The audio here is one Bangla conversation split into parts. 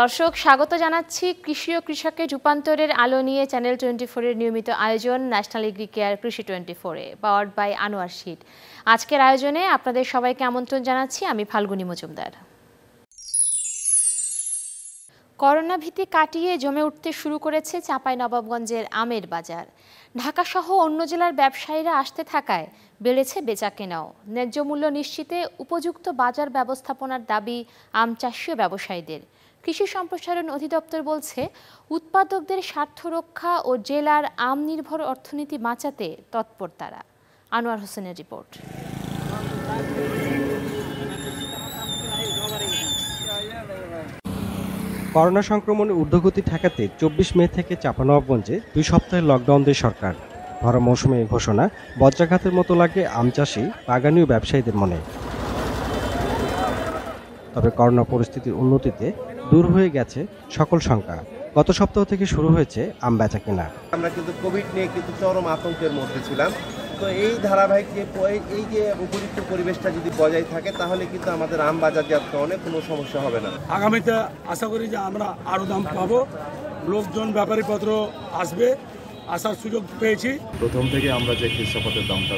দর্শক স্বাগত জানাচ্ছি কৃষি ও কৃষকের রূপান্তরের আলো নিয়ে চ্যানেল 24 এর নিয়মিত আয়োজন ন্যাশনাল এগ্রি কেয়ার কৃষি 24 এ পাওয়ার্ড বাই আনোয়ার শীট। আজকের আয়োজনে আপনাদের সবাইকে আমন্ত্রণ জানাচ্ছি আমি ফাল্গুনী মজুমদার। করোনা ভীতি কাটিয়ে জমে উঠতে শুরু করেছে চাঁপাইনবাবগঞ্জের আমের বাজার। ঢাকা সহ অন্য জেলার ব্যবসায়ীরা আসতে থাকায় বেড়েছে বেচাকেনাও। ন্যায্য মূল্য নিশ্চিতে উপযুক্ত বাজার ব্যবস্থাপনার দাবি আম চাষী ও ব্যবসায়ীদের। কৃষি সম্প্রসারণ অধিদপ্তর বলছে, উৎপাদকদের স্বার্থ রক্ষা ও জেলার আম নির্ভর অর্থনীতি বাঁচাতে তৎপর তারা। আনোয়ার হোসেনের রিপোর্ট। করোনা সংক্রমণের ঊর্ধ্বগতি ঠেকাতে 24 মে থেকে চাঁপাইনবাবগঞ্জে 2 সপ্তাহের লকডাউন দেয় সরকার। ভরা মৌসুমে এই ঘোষণা বজ্রাঘাতের মতো লাগে আম চাষি, বাগানি ও ব্যবসায়ীদের মনে। তবে করোনা পরিস্থিতির উন্নতিতে দূর হয়ে গেছে সকল শঙ্কা। গত সপ্তাহ থেকে শুরু হয়েছে আম বেচা কেনা। আমরা কিন্তু কোভিড নিয়ে কিন্তু চরম আতঙ্কের মধ্যে ছিলাম। তো এই ধারাবাহিক এই যে উপযুক্ত পরিবেশটা যদি বজায় থাকে তাহলে কিন্তু আমাদের আম বাজারজাতকরণে কোনো সমস্যা হবে না। আগামীতে আশা করি যে আমরা আরও দাম পাবো, লোকজন ব্যাপারীপত্র আসবে, আসার সুযোগ পেয়েছি। প্রথম থেকে আমরা যে খিরসাপাতের দামটা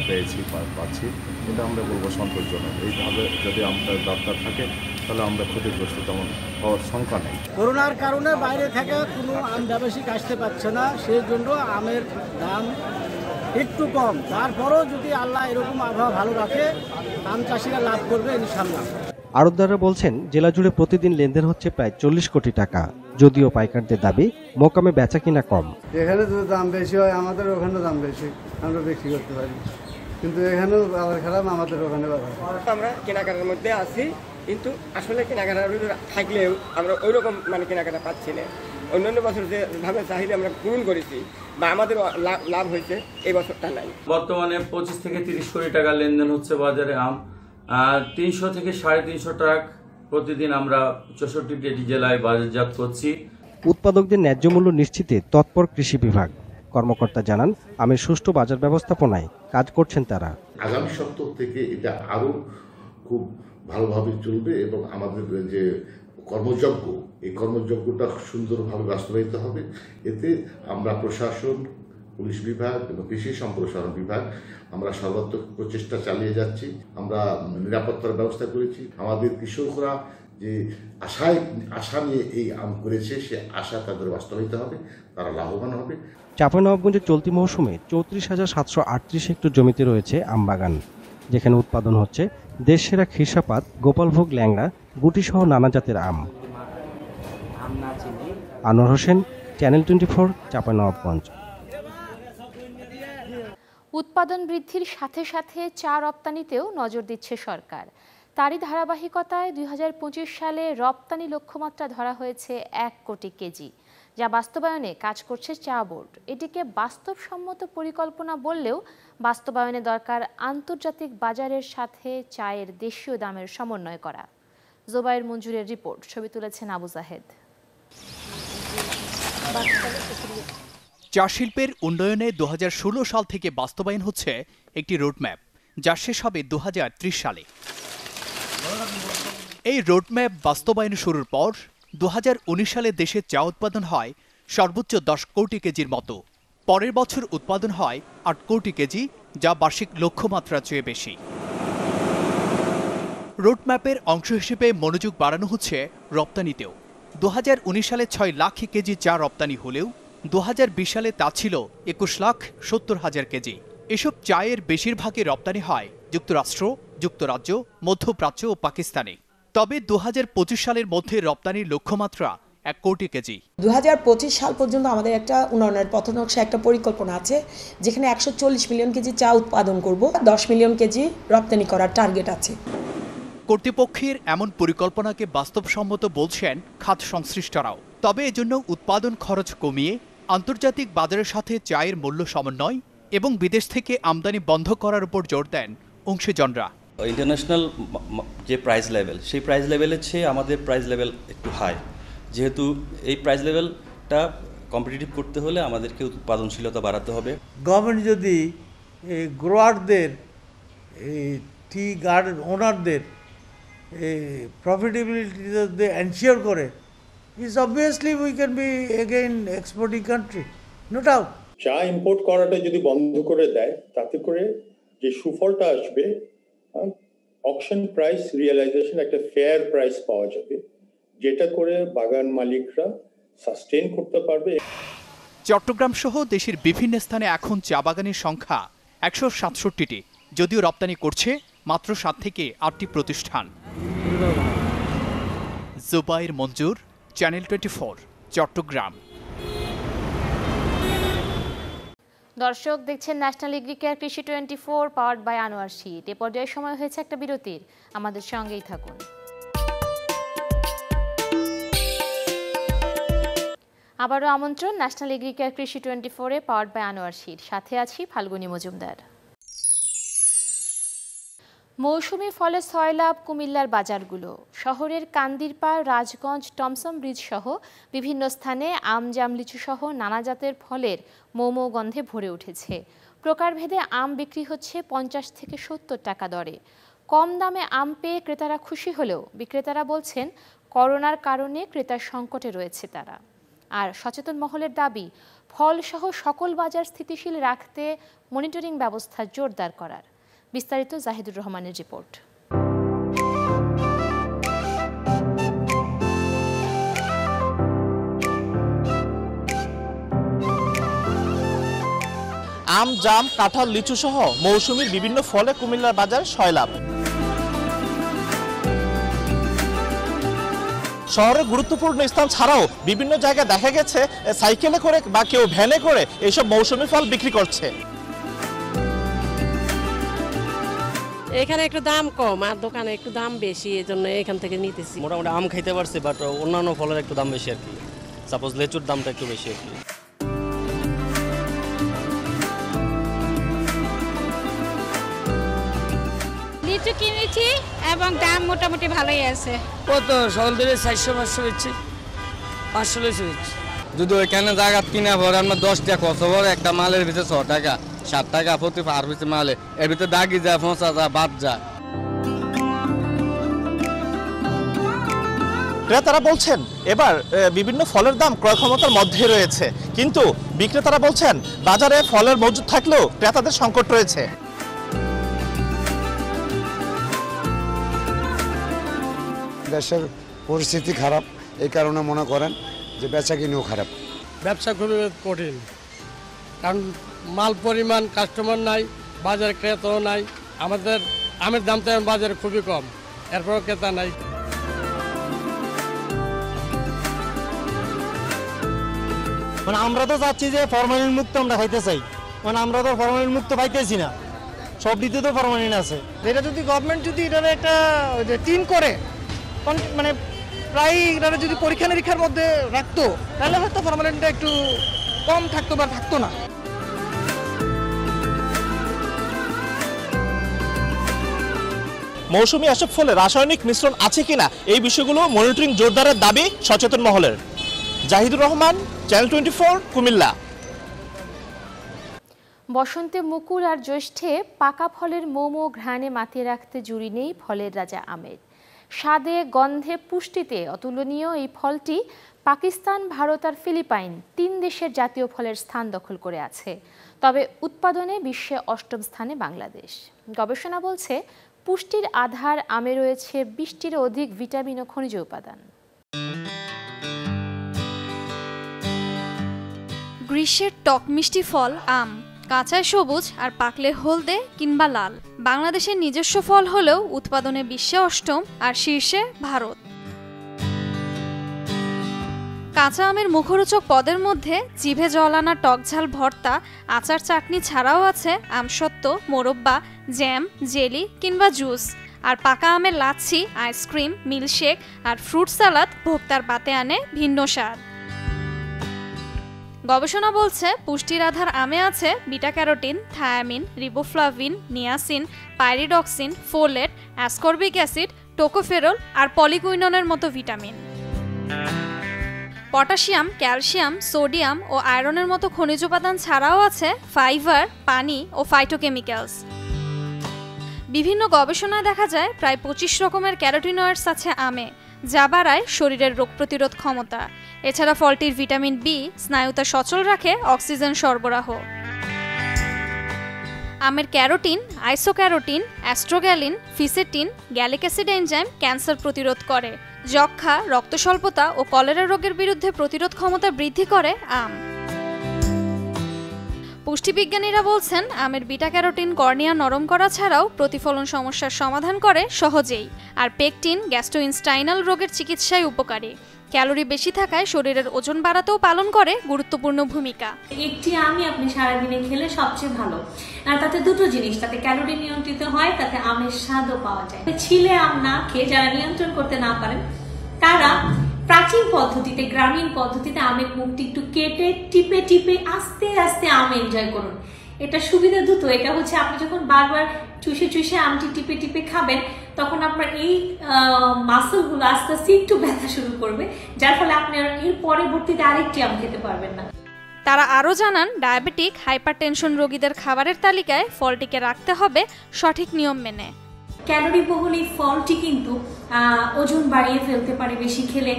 পাচ্ছি এটা আমরা বলবো সন্তোষজনক। এইভাবে যদি আমটার দামটা থাকে তাহলে আমরা ক্ষতিগ্রস্ত তেমন হওয়ার সংখ্যা নেই। করোনার কারণে বাইরে থেকে কোনো আম ব্যবসায়িক আসতে পারছে না, সেই জন্য আমের দাম একটু কম। তারপরও যদি আল্লাহ এরকম আবহাওয়া ভালো রাখে আম চাষিরা লাভ করবে ইনশাল্লাহ। আড়তদাররা বলছেন, জেলা জুড়ে প্রতিদিন লেনদেন হচ্ছে প্রায় 40 কোটি টাকা। যদিও পাইকারদের দাবি মোকামে বেচা কিনা কম। এখানে যদি দাম বেশি হয় আমাদের ওখানে দাম বেশি, আমরা বিক্রি করতে পারি, কিন্তু এখানেও আবার খারাপ, আমাদের ওখানে আমরা কেনাকাটার মধ্যে আছি, কিন্তু আসলে কেনাকাটা থাকলেও আমরা ওই রকম কেনাকাটা পাচ্ছি না। অন্যান্য বছর যেভাবে চাহিদা আমরা পূরণ করেছি বা আমাদের লাভ হয়েছে, এই বছরটা নাই। বর্তমানে 25 থেকে 30 কোটি টাকা লেনদেন হচ্ছে বাজারে আম। 300 থেকে 350 ট্রাক প্রতিদিন আমরা 64টি জেলায় বাজারজাত করছি। উৎপাদকদের ন্যায্য মূল্য নিশ্চিতে তৎপর কৃষি বিভাগ। কর্মকর্তা জানান, আমের সুষ্ঠু বাজার ব্যবস্থাপনায় কাজ করছেন তারা। আগামী সপ্তাহ থেকে এটা আরো খুব ভালোভাবে চলবে এবং আমাদের যে কর্মযজ্ঞ, এই কর্মযজ্ঞটা সুন্দরভাবে বাস্তবায়িত হবে। এতে আমরা প্রশাসন, পুলিশ বিভাগ এবং কৃষি সম্প্রসারণ বিভাগ আমরা সর্বাত্মক প্রচেষ্টা চালিয়ে যাচ্ছি। আমরা নিরাপত্তার ব্যবস্থা করেছি। আমাদের কৃষকরা যে আশা নিয়ে এই আম করেছে, সে আশা তাদের বাস্তবায়িত হবে, তারা লাভবান হবে। চাঁপাইনবাবগঞ্জের চলতি মৌসুমে 34,738 হেক্টর জমিতে রয়েছে আম বাগান, যেখানে উৎপাদন হচ্ছে দেশসেরা খিরসাপাত, গোপালভোগ, ল্যাংড়া, গুটি সহ নানা জাতের আম। আনোয়ার হোসেন, চ্যানেল 24, চাঁপাইনবাবগঞ্জ। উৎপাদন বৃদ্ধির সাথে সাথে চা রপ্তানিতেও নজর দিচ্ছে সরকার। তারই ধারাবাহিকতায় 2025 সালে রপ্তানি লক্ষ্যমাত্রা ধরা হয়েছে 1 কোটি কেজি, যা বাস্তবায়নে কাজ করছে চা বোর্ড। এটিকে বাস্তবসম্মত পরিকল্পনা বললেও বাস্তবায়নে দরকার আন্তর্জাতিক বাজারের সাথে চায়ের দেশীয় দামের সমন্বয় করা। জোবায়ের মঞ্জুরের রিপোর্ট, ছবি তুলেছেন আবু জাহেদ। চা শিল্পের উন্নয়নে 2016 সাল থেকে বাস্তবায়ন হচ্ছে একটি রোডম্যাপ, যা শেষ হবে 2030 সালে। এই রোডম্যাপ বাস্তবায়ন শুরুর পর 2019 সালে দেশে চা উৎপাদন হয় সর্বোচ্চ 10 কোটি কেজির মতো। পরের বছর উৎপাদন হয় 8 কোটি কেজি, যা বার্ষিক লক্ষ্যমাত্রার চেয়ে বেশি। রোডম্যাপের অংশ হিসেবে মনোযোগ বাড়ানো হচ্ছে রপ্তানিতেও। 2019 সালে 6 লাখ কেজি চা রপ্তানি হলেও 2020 সালে তা ছিল 21,70,000 কেজি। এসব চায়ের বেশিরভাগই রপ্তানি হয় যুক্তরাষ্ট্র, যুক্তরাজ্য, মধ্যপ্রাচ্য ও পাকিস্তানে। তবে 2025 সালের মধ্যে রপ্তানির লক্ষ্যমাত্রা 1 কোটি কেজি। 2025 সাল পর্যন্ত আমাদের একটা উন্নয়নের পথনকশা, একটা পরিকল্পনা আছে, যেখানে 140 মিলিয়ন কেজি চা উৎপাদন করব, 10 মিলিয়ন কেজি রপ্তানি করার টার্গেট আছে। কর্তৃপক্ষের এমন পরিকল্পনাকে বাস্তবসম্মত বলছেন খাত সংশ্লিষ্টরাও। তবে এজন্য উৎপাদন খরচ কমিয়ে আন্তর্জাতিক বাজারের সাথে চায়ের মূল্য সমন্বয় এবং বিদেশ থেকে আমদানি বন্ধ করার উপর জোর দেন অংশীজনরা। ইন্টারন্যাশনাল যে প্রাইস লেভেল, সেই প্রাইস লেভেলের চেয়ে আমাদের প্রাইস লেভেল একটু হাই। যেহেতু এই প্রাইস লেভেলটা কম্পিটিটিভ করতে হলে আমাদেরকে উৎপাদনশীলতা বাড়াতে হবে। গভর্নমেন্ট যদি এই গ্রোয়ারদের, এই টি গার্ডেন ওনারদের এই প্রফিটেবিলিটি যদি এনশিওর করে, is obviously we can be again exporting country, no doubt. চা ইম্পোর্ট করাটা যদি বন্ধ করে দেয় তাতে করে যে সুফলটা আসবে অকশন প্রাইস রিয়েলাইজেশন একটা ফেয়ার প্রাইস পাওয়া যাবে, যেটা করে বাগান মালিকরা সাস্টেইন করতে পারবে। চট্টগ্রাম সহ দেশের বিভিন্ন স্থানে এখন চা বাগানের সংখ্যা 167টি, যদিও রপ্তানি করছে মাত্র 7 থেকে 8টি প্রতিষ্ঠান। জুবাইর মঞ্জুর, চ্যানেল 24, চট্টগ্রাম। দর্শক দেখছেন ন্যাশনাল এগ্রিকেয়ার কৃষি 24 পাওয়ার্ড বাই আনোয়ার শীট। এ পর্যায়ে সময় হয়েছে একটা বিরতির, আমাদের সঙ্গেই থাকুন। আবারও আমন্ত্রণ ন্যাশনাল এগ্রিকেয়ার কৃষি 24-এ পাওয়ার্ড বাই আনোয়ার শীট। সাথে আছি ফাল্গুনী মজুমদার। মৌসুমি ফলে সয়লাভ কুমিল্লার বাজারগুলো। শহরের কান্দিরপাড়, রাজগঞ্জ, টমসম ব্রিজ সহ বিভিন্ন স্থানে আম, জাম, লিচু সহ নানা জাতের ফলের মৌমৌ গন্ধে ভরে উঠেছে। প্রকারভেদে আম বিক্রি হচ্ছে 50 থেকে 70 টাকা দরে। কম দামে আম পেয়ে ক্রেতারা খুশি হলেও বিক্রেতারা বলছেন করোনার কারণে ক্রেতার সংকটে রয়েছে তারা। আর সচেতন মহলের দাবি ফলসহ সকল বাজার স্থিতিশীল রাখতে মনিটরিং ব্যবস্থা জোরদার করার। বিস্তারিত জাহিদুর রহমানের রিপোর্ট। আম, জাম, কাঁঠাল, লিচু সহ মৌসুমীর বিভিন্ন ফলে কুমিল্লার বাজার সয়লাভ। শহরের গুরুত্বপূর্ণ স্থান ছাড়াও বিভিন্ন জায়গায় দেখা গেছে সাইকেলে করে বা কেউ ভ্যানে করে এইসব মৌসুমী ফল বিক্রি করছে। এখানে একটু দাম কম আর দোকানে একটু দাম বেশি, এজন্য এখান থেকে নিতেছি। মোটামুটি আম খাইতে পারছি, বাট অন্যান্য ফলের একটু দাম বেশি আর কি। সাপোজ লেচুর দামটা একটু বেশি আর কি। লিচু কিনেছি এবং দাম মোটামুটি ভালোই আছে। কত সকাল থেকে 400-500 বেচছি, 500 লিচু বেচছি। যদি ওইখানে জায়গা কিনা পরে আমরা 10 টাকা কত বড় একটা মালের ভিতরে 6 টাকা 7 টাকা প্রতি পার পিছে মালে, এর ভিতরে দাগি যায়, ফোঁসা যায়, বাদ যায়। ক্রেতারা বলছেন এবার বিভিন্ন ফলের দাম ক্রয় ক্ষমতার মধ্যে রয়েছে, কিন্তু বিক্রেতারা বলছেন বাজারে ফলের মজুদ থাকলেও ক্রেতাদের সংকট রয়েছে। দেশের পরিস্থিতি খারাপ, এই কারণে মনে করেন যে বেচা কিনেও খারাপ। ব্যবসা খুবই কঠিন, কারণ মাল পরিমাণ, কাস্টমার নাই, বাজারে ক্রেতাও নাই। আমাদের আমের দাম তো বাজারে খুবই কম, এরপরও ক্রেতা নাই। মানে আমরা তো চাচ্ছি যে ফরমালিন মুক্ত আমরা খাইতে চাই, মানে আমরা তো ফরমালিন মুক্ত পাইতেছি না, সব দিতে তো ফরমালিন আছে। এটা যদি গভর্নমেন্ট যদি এটার একটা টিম করে, মানে প্রায় এটা যদি পরীক্ষা নিরীক্ষার মধ্যে রাখতো, তাহলে হয়তো ফরমালিনটা একটু কম থাকতো বা থাকতো না। মৌসুমী এসব ফলে রাসায়নিক মিশ্রণ আছে কিনা এই বিষয়গুলো মনিটরিং জোরদারের দাবি সচেতন মহলের। জাহিদুর রহমান, চ্যানেল 24, কুমিল্লা। বসন্তে মুকুল আর জ্যৈষ্ঠে পাকা ফলের মৌমৌ ঘ্রাণে মাতিয়ে রাখতে জুড়ি নেই ফলের রাজা আমের। স্বাদে, গন্ধে, পুষ্টিতে অতুলনীয় এই ফলটি পাকিস্তান, ভারত আর ফিলিপাইন 3 দেশের জাতীয় ফলের স্থান দখল করে আছে। তবে উৎপাদনে বিশ্বে 8ম স্থানে বাংলাদেশ। গবেষণা বলছে পুষ্টির আধার আমে রয়েছে 20টিরও অধিক ভিটামিন ও খনিজ উপাদান। গ্রীষ্মের টক মিষ্টি ফল আম, কাঁচায় সবুজ আর পাকলে হলদে কিংবা লাল। বাংলাদেশের নিজস্ব ফল হলেও উৎপাদনে বিশ্বে 8ম আর শীর্ষে ভারত। কাঁচা আমের মুখরোচক পদের মধ্যে জিভে জল আনা টকঝাল ভর্তা, আচার, চাটনি ছাড়াও আছে আমসত্ত্ব, মোরব্বা, জ্যাম, জেলি কিংবা জুস। আর পাকা আমের লাচ্ছি, আইসক্রিম, মিল্কশেক আর ফ্রুট সালাদ ভোক্তার পাতে আনে ভিন্ন স্বাদ। গবেষণা বলছে পুষ্টির আধার আমে আছে beta carotene, thiamine, riboflavin, niacin, pyridoxine, folate, ascorbic acid, tocopherol আর পলিকুইননের মতো ভিটামিন। পটাশিয়াম, ক্যালসিয়াম, সোডিয়াম ও আয়রনের মতো খনিজ উপাদান ছাড়াও আছে ফাইবার, পানি ও ফাইটোকেমিক্যালস। বিভিন্ন গবেষণায় দেখা যায় প্রায় 25 রকমের ক্যারোটিনয়েডস আছে আমে, যা বাড়ায় শরীরের রোগ প্রতিরোধ ক্ষমতা। এছাড়া ফলটির ভিটামিন বি স্নায়ুতা সচল রাখে অক্সিজেন সরবরাহ। আমের carotene, isocarotene, astragalin, fisetin, gallic acid enzyme cancer প্রতিরোধ করে। যক্ষ্মা, রক্ত স্বল্পতা ও কলেরা রোগের বিরুদ্ধে প্রতিরোধ ক্ষমতা বৃদ্ধি করে আম। পুষ্টিবিজ্ঞানীরা বলছেন আমের বিটা ক্যারোটিন কর্নিয়া নরম করা ছাড়াও প্রতিফলন সমস্যার সমাধান করে সহজেই। আর পেকটিন গ্যাস্ট্রোইন্টেস্টাইনাল রোগের চিকিৎসায় উপকারী। ক্যালোরি বেশি থাকায় শরীরের ওজন বাড়াতেও পালন করে গুরুত্বপূর্ণ ভূমিকা। একটি আমই আপনি সারাদিনে খেলে সবচেয়ে ভালো। আর তাতে দুটো জিনিস, তাতে ক্যালোরি নিয়ন্ত্রিত হয়, তাতে আমের স্বাদও পাওয়া যায়। ছিলে আম না খেয়ে যারা নিয়ন্ত্রণ করতে না পারেন তারা প্রাচীন পদ্ধতিতে, গ্রামীণ পদ্ধতিতে আমের মুখটি একটু কেটে টিপে টিপে আস্তে আস্তে আম এনজয় করুন। এটা সুবিধা দুটো। এটা হচ্ছে আপনি যখন বারবার চুষে চুষে আমটি টিপে টিপে খাবেন তখন আপনার এই মাসলগুলো আস্তে আস্তে একটু ব্যথা শুরু করবে, যার ফলে আপনি এর পরবর্তীতে আরেকটি আম খেতে পারবেন না। তারা আরও জানান ডায়াবেটিক, হাইপারটেনশন রোগীদের খাবারের তালিকায় ফলটিকে রাখতে হবে সঠিক নিয়ম মেনে। ক্যালোরি বহুল এই ফলটি কিন্তু ওজন বাড়িয়ে ফেলতে পারে বেশি খেলে।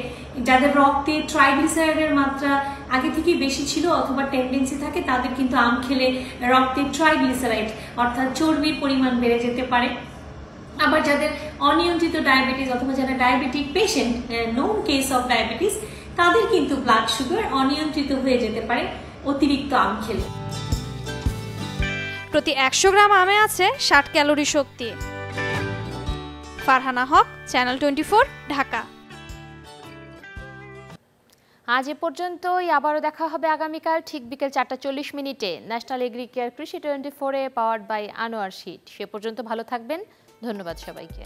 যাদের রক্তে ট্রাইগ্লিসারাইডের মাত্রা আগে থেকেই বেশি ছিল অথবা টেন্ডেন্সি থাকে তাদের কিন্তু আম খেলে রক্তে ট্রাইগ্লিসারাইড অর্থাৎ চর্বির পরিমাণ বেড়ে যেতে পারে। আবার যাদের অনিয়ন্ত্রিত ডায়াবেটিস অথবা যারা diabetic patient, known case of diabetes, তাদের কিন্তু ব্লাড সুগার অনিয়ন্ত্রিত হয়ে যেতে পারে অতিরিক্ত আম খেলে। প্রতি 100 গ্রাম আমে আছে 60 ক্যালোরি শক্তি। ফারহানা হক, চ্যানেল 24, ঢাকা। আজ এ পর্যন্তই। আবারও দেখা হবে আগামীকাল ঠিক বিকেল 4:40 ন্যাশনাল এগ্রিকেয়ার কৃষি 24-এ পাওয়ার্ড বাই আনোয়ার শীট। সে পর্যন্ত ভালো থাকবেন। ধন্যবাদ সবাইকে।